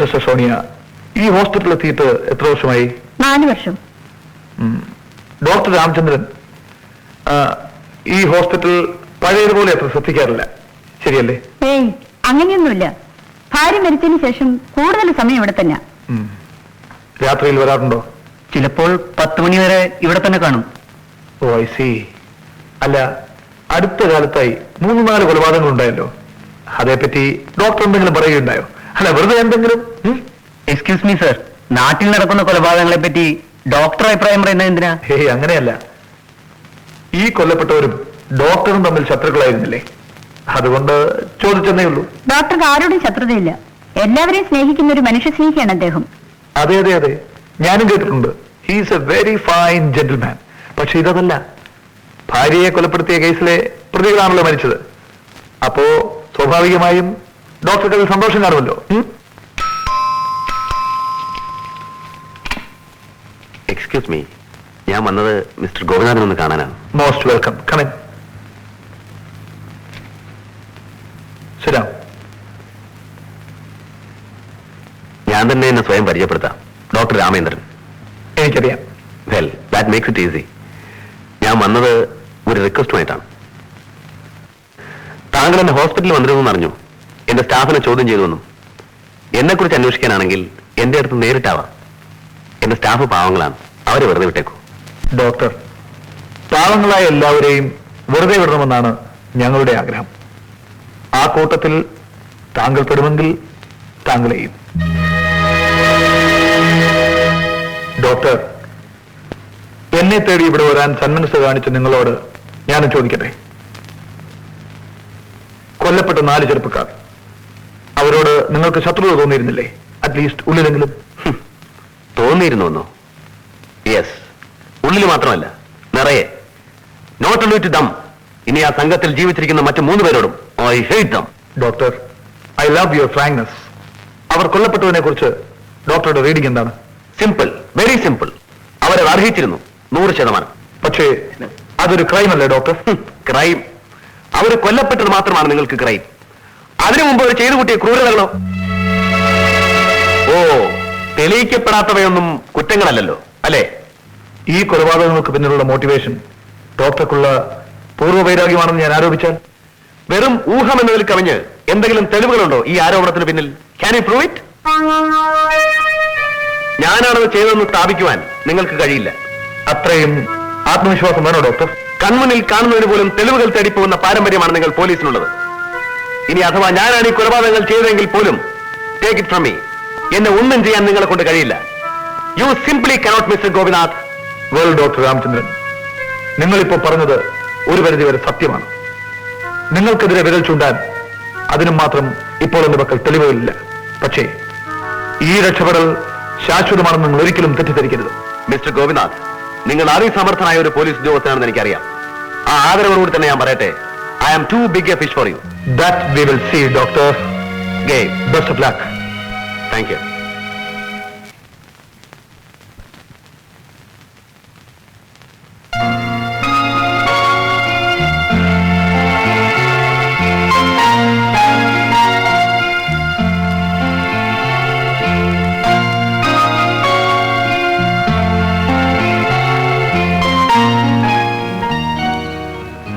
Sister Sonia, ഈ ഹോസ്പിറ്റലിൽ എത്തിയിട്ട് എത്ര വർഷമായി? 4 വർഷം. ഡോക്ടർ രാമചന്ദ്രൻ ഈ ഹോസ്പിറ്റൽ പഴയതുപോലെ അത്ര ശ്രദ്ധിക്കാറില്ല, ശരിയല്ലേ? ഏയ്, അങ്ങനെയൊന്നുമില്ല. ഭാര്യ മരിച്ചതിന് ശേഷം കൂടുതൽ സമയം ഇവിടെ തന്നെ. രാത്രിയിൽ വരാറുണ്ടോ? ചിലപ്പോൾ 10 മണി വരെ ഇവിടെ തന്നെ കാണും. ഓ, ഐ സി. അല്ല, അടുത്ത കാലത്തായി 3-4 കൊലപാതകങ്ങൾ ഉണ്ടായല്ലോ, അതേപ്പറ്റി ഡോക്ടർ എന്തെങ്കിലും പറയുകയുണ്ടായോ? അല്ല, വെറുതെ എന്തെങ്കിലും? എക്സ്ക്യൂസ് മീ സർ, നാട്ടിൽ നടക്കുന്ന കൊലപാതകങ്ങളെ പറ്റി ഡോക്ടർ അഭിപ്രായം പറയുന്നത് എന്തിനാ? ഹേയ്, അങ്ങനെയല്ല. ഈ കൊല്ലപ്പെട്ടവരും ഡോക്ടറും തമ്മിൽ ശത്രുക്കളായിരുന്നില്ലേ? അതുകൊണ്ട് ചോദിച്ചെന്നേ ഉള്ളൂ. ഡോക്ടർക്ക് ആരോടും ശത്രുതയില്ല. എല്ലാവരെയും സ്നേഹിക്കുന്ന ഒരു മനുഷ്യ സ്നേഹിയാണ് അദ്ദേഹം. അതെ അതെ അതെ, ഞാനും കേട്ടിട്ടുണ്ട്. He's A very fine gentleman. പക്ഷെ ഇതല്ല, ഭാര്യയെ കൊലപ്പെടുത്തിയ കേസിലെ പ്രതികളാണല്ലോ മരിച്ചത്. അപ്പോ സ്വാഭാവികമായും ഡോക്ടർക്ക് അതിൽ സന്തോഷം കാണുമല്ലോ. എക്സ്ക്യൂസ് മീ, ഞാൻ വന്നത് മിസ്റ്റർ ഗോപിനാഥൻ ഒന്ന് കാണാനാണ്. Most welcome. Come in. ശരി, ഞാൻ തന്നെ എന്നെ സ്വയം പരിചയപ്പെടുത്താം. ഡോക്ടർ രാമേന്ദ്രൻ. എനിക്കറിയാം. Well, that makes it easy. ഞാൻ വന്നത് ഒരു റിക്വസ്റ്റുമായിട്ടാണ്. താങ്കൾ എന്നെ ഹോസ്പിറ്റലിൽ വന്നിരുന്നു അറിഞ്ഞു. എന്റെ സ്റ്റാഫിനെ ചോദ്യം ചെയ്തുവെന്നും എന്നെക്കുറിച്ച് അന്വേഷിക്കാനാണെങ്കിൽ എന്റെ അടുത്ത് നേരിട്ടാവാം. എന്റെ സ്റ്റാഫ് പാവങ്ങളാണ്, അവരെ വെറുതെ വിട്ടേക്കൂ. ഡോക്ടർ, പാവങ്ങളായ എല്ലാവരെയും വെറുതെ വിടണമെന്നാണ് ഞങ്ങളുടെ ആഗ്രഹം. ആ കൂട്ടത്തിൽ താങ്കൾ പെടുമെങ്കിൽ താങ്കളെയും. ഡോക്ടർ, എന്നെ തേടി ഇവിടെ വരാൻ സന്മനസ് കാണിച്ച നിങ്ങളോട് ഞാനും ചോദിക്കട്ടെ. കൊല്ലപ്പെട്ട 4 ചെറുപ്പക്കാർ, അവരോട് നിങ്ങൾക്ക് ശത്രുത തോന്നിയിരുന്നില്ലേ? അറ്റ്ലീസ്റ്റ് ഉള്ളിലെങ്കിലും. തോന്നിയിരുന്നോ? യെസ്, ഉള്ളിൽ മാത്രമല്ല, നിറയെ. നോട്ട് ഓൺലി ടു ദം, ഇനി ആ സംഘത്തിൽ ജീവിച്ചിരിക്കുന്ന മറ്റു 3 പേരോടും I hate them. Doctor, I love your frankness. അവർ കൊല്ലപ്പെട്ടതിനെ കുറിച്ച് ഡോക്ടറുടെ റീഡിംഗ് എന്താണ്? Simple, very simple. അവരെ അർഹിച്ചിരുന്നു 100%. പക്ഷേ അതൊരു ക്രൈം അല്ലേ ഡോക്ടർ? ക്രൈം? അവർ കൊല്ലപ്പെട്ടത് മാത്രമാണ് നിങ്ങൾക്ക് ക്രൈം. അതിനു മുമ്പ് അവർ ചെയ്തു കൂട്ടിയ ക്രൂരതകളോ? ഓ, തെളിയിക്കപ്പെടാത്തവയൊന്നും കുറ്റങ്ങളല്ലല്ലോ, അല്ലേ? ഈ കൊലപാതകങ്ങൾക്ക് പിന്നിലുള്ള മോട്ടിവേഷൻ ഡോക്ടർക്കുള്ള പൂർവ്വവൈരാഗ്യമാണെന്ന് ഞാൻ ആരോപിച്ചാൽ? വെറും ഊഹം എന്നതിൽ കവിഞ്ഞ് എന്തെങ്കിലും തെളിവുകളുണ്ടോ ഈ ആരോപണത്തിന് പിന്നിൽ? Can you prove it? ഞാനാണത് ചെയ്തതെന്ന് സ്ഥാപിക്കുവാൻ നിങ്ങൾക്ക് കഴിയില്ല. അത്രയും ആത്മവിശ്വാസം വേണോ ഡോക്ടർ? കൺമുന്നിൽ കാണുന്നതിന് പോലും തെളിവുകൾ തേടിപ്പോകുന്ന പാരമ്പര്യമാണ് നിങ്ങൾ പോലീസിനുള്ളത്. ഇനി അഥവാ ഞാനാണ് ഈ കൊലപാതകങ്ങൾ ചെയ്തതെങ്കിൽ പോലും ടേക്ക് ഇറ്റ് ഫ്രം മീ, എന്നെ ഒന്നും ചെയ്യാൻ നിങ്ങളെ കൊണ്ട് കഴിയില്ല. U simply cannot, mister Gopinath. Well doctor Ramachandran, നിങ്ങളിപ്പോ പറഞ്ഞത് ഒരു പരിധിവരെ സത്യമാണ്. നിങ്ങൾക്കെതിരെ വിരൽ ചൂണ്ടാൻ അതിനും മാത്രം ഇപ്പോൾ എന്റെ പക്കൽ തെളിവുകളില്ല. പക്ഷേ ഈ രക്ഷപ്പെടൽ ശാശ്വതമാണെന്ന് നിങ്ങൾ ഒരിക്കലും തെറ്റിദ്ധരിക്കരുത്. മിസ്റ്റർ ഗോപിനാഥ്, നിങ്ങൾ അതിസമർത്ഥനായ ഒരു പോലീസ് ഉദ്യോഗസ്ഥനാണെന്ന് എനിക്കറിയാം. ആ ആദരവോടുകൂടി തന്നെ ഞാൻ പറയട്ടെ, I am too big a fish for you. That we will see doctor. Game. Best of luck. Thank you.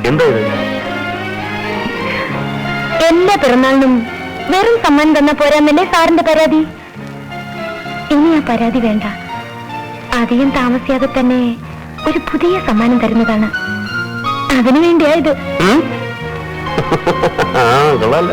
എന്താ ഇത്? എല്ലാ പിറന്നാളിനും വെറും സമ്മാനം തന്ന പോരാന്നല്ലേ സാറിന്റെ പരാതി? ഇനി ആ പരാതി വേണ്ട. അധികം താമസിയാതെ തന്നെ ഒരു പുതിയ സമ്മാനം തരുന്നതാണ്. അതിനു വേണ്ടിയായത്. കൊള്ളാല്ല.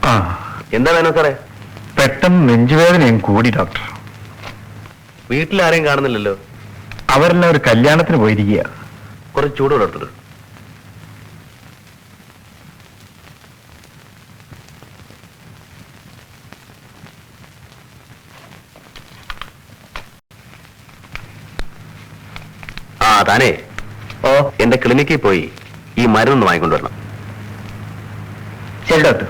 ആ, എന്താ വേണം സാറേ? പെട്ടെന്ന് നെഞ്ചുവേദനയും കൂടി ഡോക്ടർ. വീട്ടിലാരെയും കാണുന്നില്ലല്ലോ. അവരെല്ലാം ഒരു കല്യാണത്തിന് പോയിരിക്കുക. കുറച്ച് ചൂടുള്ള ഡോക്ടർ. ആ താനേ എന്റെ ക്ലിനിക്കിൽ പോയി ഈ മരുന്നൊന്ന് വാങ്ങിക്കൊണ്ടുവരണം. ശരി ഡോക്ടർ.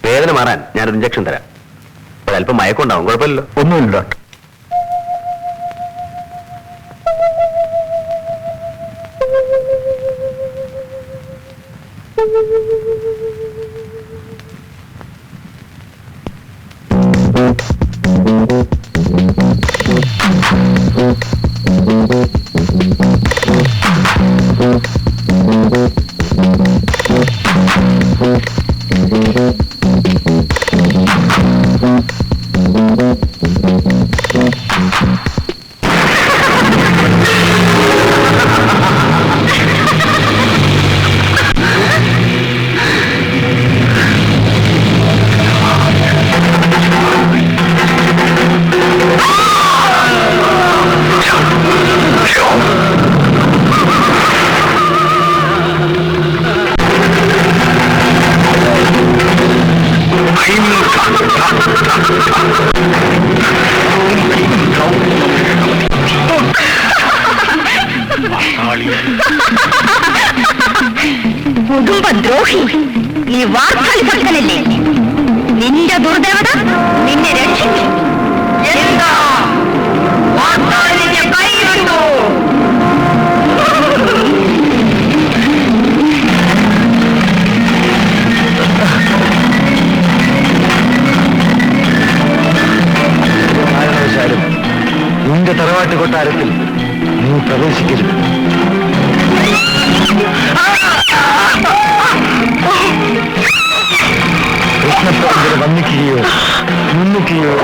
വേദന മാറാൻ ഞാനൊരു ഇഞ്ചക്ഷൻ തരാം. ഒരല്പം മയക്കുണ്ടാവും, കുഴപ്പമില്ലല്ലോ. ഒന്നുമില്ല ഡോക്ടർ. കുടുംബദ്രോഹി, നീ വാർത്തകളി ഭക്തനല്ലേ? നിന്റെ ദുർദേവത നിന്നെ രക്ഷിക്കും. എന്താ വാർത്തകളിന്റെ കൈയുണ്ടോ? കാരണവശാലും നിന്റെ തറവാട്ട് കൊട്ടാരത്തിൽ നീ പ്രവേശിക്കരുത്. കൃഷ്ണപ്രഭുവിനെ വന്ദിക്കുകയോ നിന്ദിക്കുകയോ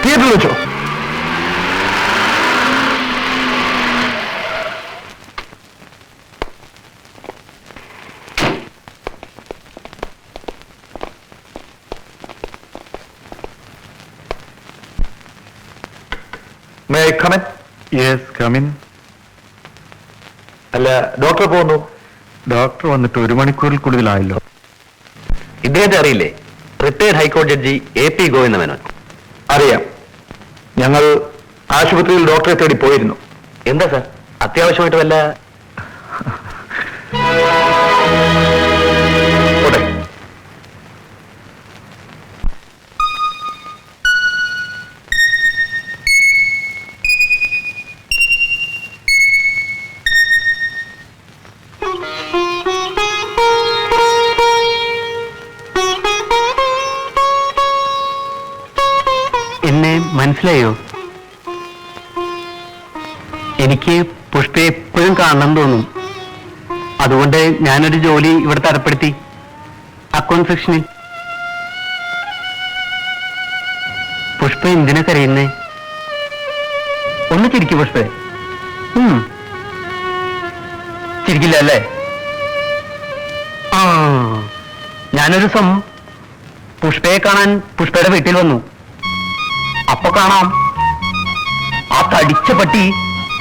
തിയേറ്ററിൽ വെച്ചോ? May I come in? Yes, come in. അല്ല, ഡോക്ടർ പോകുന്നു. ഡോക്ടർ വന്നിട്ട് 1 മണിക്കൂറിൽ കൂടുതലായല്ലോ. ഇദ്ദേഹത്തെ അറിയില്ലേ? റിട്ടയർഡ് ഹൈക്കോടതി ജഡ്ജി AP ഗോവിന്ദ മേനോൻ. അറിയാം. ഞങ്ങൾ ആശുപത്രിയിൽ ഡോക്ടറെ തേടി പോയിരുന്നു. എന്താ സാർ, അത്യാവശ്യമായിട്ട് വല്ല? പോട്ടെ. എന്നെ മനസ്സിലായോ? എനിക്ക് പുഷ്പയെ എപ്പോഴും കാണണം തോന്നും. അതുകൊണ്ട് ഞാനൊരു ജോലി ഇവിടെ തരപ്പെടുത്തി, അക്കൗണ്ട് സെക്ഷനിൽ. പുഷ്പ എന്തിനാ കരയുന്നേ? ഒന്ന് ചിരിക്കൂ പുഷ്പേ. ചിരിക്കില്ല അല്ലേ? ആ, ഞാനൊരു പുഷ്പയെ കാണാൻ പുഷ്പയുടെ വീട്ടിൽ വന്നു. അപ്പൊ കാണാം ആ തടിച്ച പട്ടി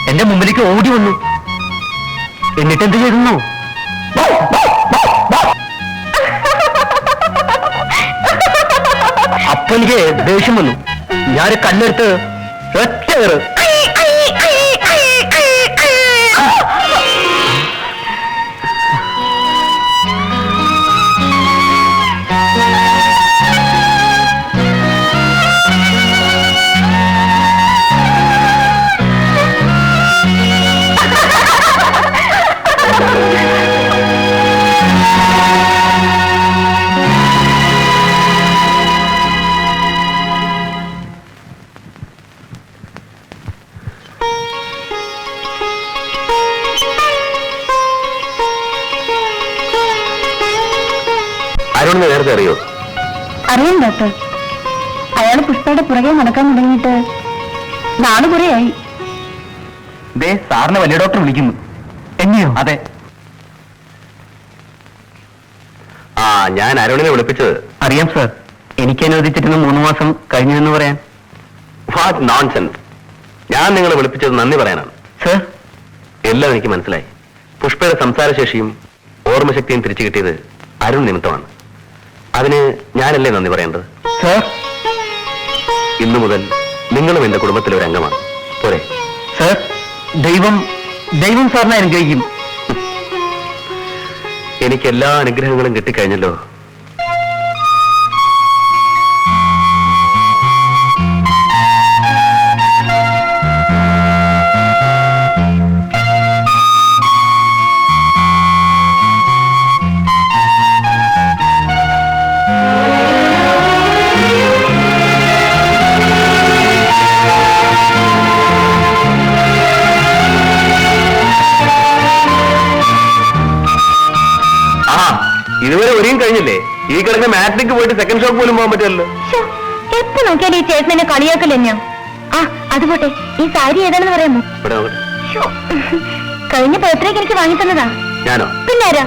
എന്റെ മുമ്പിലേക്ക് ഓടി വന്നു. എന്നിട്ട് എന്ത് ചെയ്തു? അപ്പൊ എനിക്ക് ദേഷ്യം വന്നു. ഞാൻ കല്ലെടുത്ത് ഒറ്റ കയറ്. അരുണിനെ നേരത്തെ അറിയോ? അറിയാം ഡോക്ടർ. അയാൾ പുഷ്പയുടെ പുറകെ നടക്കാൻ തുടങ്ങിയിട്ട് നാള് കുറെയായി. ദേ സാറിനെ വലിയ ഡോക്ടർ വിളിക്കുന്നു. എന്നെയോ? അതെ. ആ, ഞാൻ അരുണിനെ വിളിപ്പിച്ചത്. അറിയാം സാർ. എനിക്ക് അനുവദിച്ചിരുന്ന 3 മാസം കഴിഞ്ഞു എന്ന് പറയാൻ. What nonsense. ഞാൻ നിങ്ങളെ വിളിപ്പിച്ചത് നന്ദി പറയാനാണ്. സാർ, എല്ലാം എനിക്ക് മനസ്സിലായി. പുഷ്പയുടെ സംസാരശേഷിയും ഓർമ്മശക്തിയും തിരിച്ചു കിട്ടിയത് അരുൺ നിമിത്തമാണ്. അതിന് ഞാനല്ലേ നന്ദി പറയേണ്ടത്? സാർ, ഇന്നു മുതൽ നിങ്ങളും എന്റെ കുടുംബത്തിലെ ഒരു അംഗമാണ്. പോരെ? സാർ, ദൈവം സാറിനെ അനുഗ്രഹിക്കും. എനിക്ക് എല്ലാ അനുഗ്രഹങ്ങളും കിട്ടിക്കഴിഞ്ഞല്ലോ. ഇതുവരെ ഒരിയും കഴിഞ്ഞില്ലേ? ഈ കിടന്ന മാറ്റിലേക്ക് പോയിട്ട് സെക്കൻഡ് ഷോക്ക് പോലും പോകാൻ പറ്റുമല്ലോ. എപ്പോ നോക്കിയാലും ഈ ചേട്ടനെ കളിയാക്കൽ തന്നെയാ. ആ അതുപോട്ടെ, ഈ സാരി ഏതാണെന്ന് പറയാമോ? ഇവിടെ നോക്കട്ടെ. കഴിഞ്ഞ ബർത്ത്ഡേക്ക് എനിക്ക് വാങ്ങി തന്നതാ. ഞാനോ? പിന്നാരാ?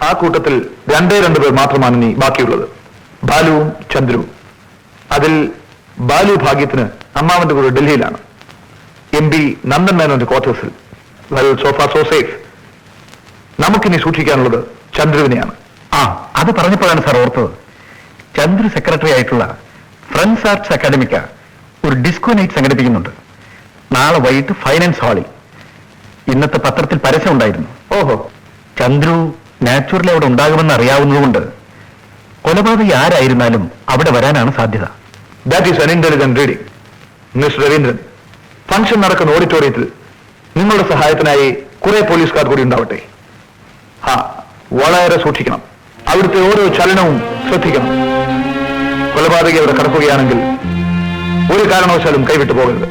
ആ കൂട്ടത്തിൽ 2 പേർ മാത്രമാണ് ഇനി ബാക്കിയുള്ളത്, ബാലുവും ചന്ദ്രുവും. അതിൽ ബാലു ഭാഗ്യത്തിന് അമ്മാവന്റെ കൂടെ ഡൽഹിയിലാണ്, MP നന്ദൻ മേനോന്റെ ക്വാർട്ടേഴ്സിൽ. Well, so far so safe. നമുക്കിനി സൂക്ഷിക്കാനുള്ളത് ചന്ദ്രുവിനെയാണ്. അത് പറഞ്ഞപ്പോഴാണ് സാർ ഓർത്തത്. ചന്ദ്രു സെക്രട്ടറി ആയിട്ടുള്ള ഫ്രണ്ട്സ് ആർട്സ് അക്കാഡമിക്ക ഒരു ഡിസ്കോ നൈറ്റ് സംഘടിപ്പിക്കുന്നുണ്ട്. നാളെ വൈകിട്ട് ഫൈനാൻസ് ഹാളിൽ. ഇന്നത്തെ പത്രത്തിൽ പരസ്യം ഉണ്ടായിരുന്നു. ഓഹോ. ചന്ദ്രു നാച്ചുറലി അവിടെ ഉണ്ടാകുമെന്ന് അറിയാവുന്നതുകൊണ്ട് കൊലപാതകി ആരായിരുന്നാലും അവിടെ വരാനാണ് സാധ്യത. ദാറ്റ് ഈസ് അൻ intelligent reading. Mister Raveendran, function നടക്കുന്ന ഓഡിറ്റോറിയത്തിൽ നിങ്ങളുടെ സഹായത്തിനായി കുറെ പോലീസുകാർ കൂടി ഉണ്ടാവട്ടെ. വളരെ സൂക്ഷിക്കണം. അവിടുത്തെ ഓരോ ചലനവും ശ്രദ്ധിക്കണം. കൊലപാതകി അവിടെ കടക്കുകയാണെങ്കിൽ ഒരു കാരണവശാലും കൈവിട്ടു പോകരുത്.